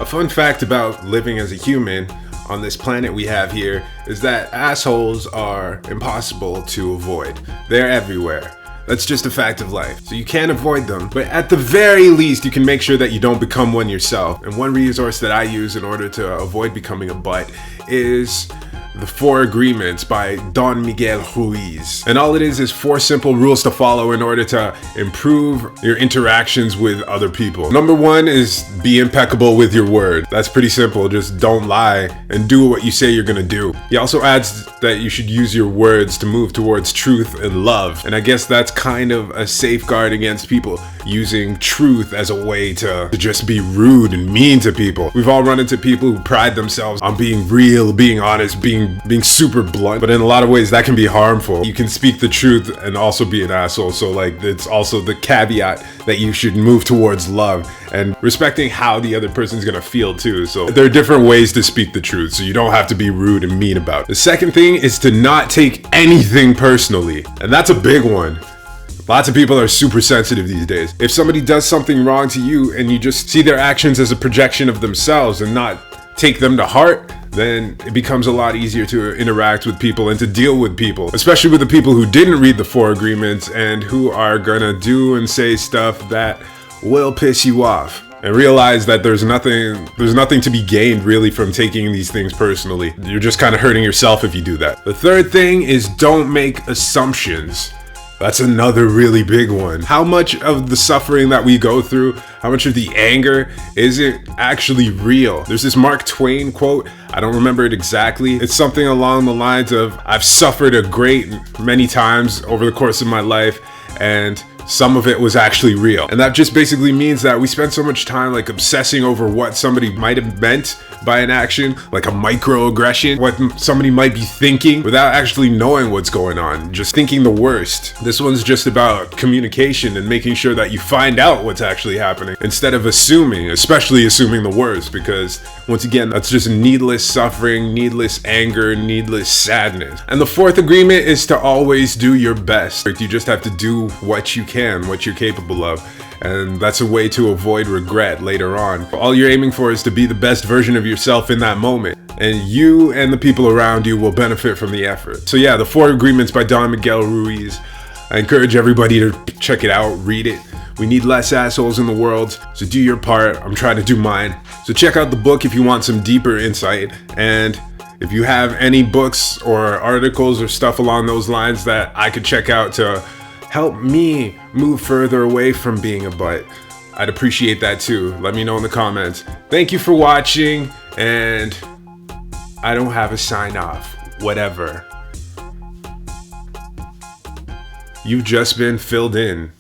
A fun fact about living as a human on this planet we have here is that assholes are impossible to avoid. They're everywhere. That's just a fact of life. So you can't avoid them, but at the very least, you can make sure that you don't become one yourself. And one resource that I use in order to avoid becoming a butt is The 4 Agreements by Don Miguel Ruiz. And all it is 4 simple rules to follow in order to improve your interactions with other people. Number 1 is be impeccable with your word. That's pretty simple. Just don't lie and do what you say you're gonna do. He also adds that you should use your words to move towards truth and love. And I guess that's kind of a safeguard against people using truth as a way to just be rude and mean to people. We've all run into people who pride themselves on being real, being honest, being super blunt, but in a lot of ways that can be harmful. You can speak the truth and also be an asshole. So like, it's also the caveat that you should move towards love and respecting how the other person's gonna feel too. So there are different ways to speak the truth, so you don't have to be rude and mean about it. The second thing is to not take anything personally, and that's a big one. Lots of people are super sensitive these days. If somebody does something wrong to you and you just see their actions as a projection of themselves and not take them to heart, then it becomes a lot easier to interact with people and to deal with people, especially with the people who didn't read the 4 Agreements and who are gonna do and say stuff that will piss you off. And realize that there's nothing to be gained really from taking these things personally. You're just kind of hurting yourself if you do that. The third thing is don't make assumptions. That's another really big one. How much of the suffering that we go through, how much of the anger isn't actually real? There's this Mark Twain quote, I don't remember it exactly. It's something along the lines of, I've suffered a great many times over the course of my life, and some of it was actually real. And that just basically means that we spend so much time like obsessing over what somebody might have meant by an action, like a microaggression, what somebody might be thinking without actually knowing what's going on, just thinking the worst. This one's just about communication and making sure that you find out what's actually happening instead of assuming, especially assuming the worst, because once again, that's just needless suffering, needless anger, needless sadness. And the 4th agreement is to always do your best. You just have to do what you can, what you're capable of. And that's a way to avoid regret later on. All you're aiming for is to be the best version of yourself in that moment. And you and the people around you will benefit from the effort. So yeah, the 4 Agreements by Don Miguel Ruiz. I encourage everybody to check it out, read it. We need less assholes in the world, so do your part. I'm trying to do mine. So check out the book if you want some deeper insight. And if you have any books or articles or stuff along those lines that I could check out to help me move further away from being a butt, I'd appreciate that too. Let me know in the comments. Thank you for watching, and I don't have a sign off. Whatever. You've just been filled in.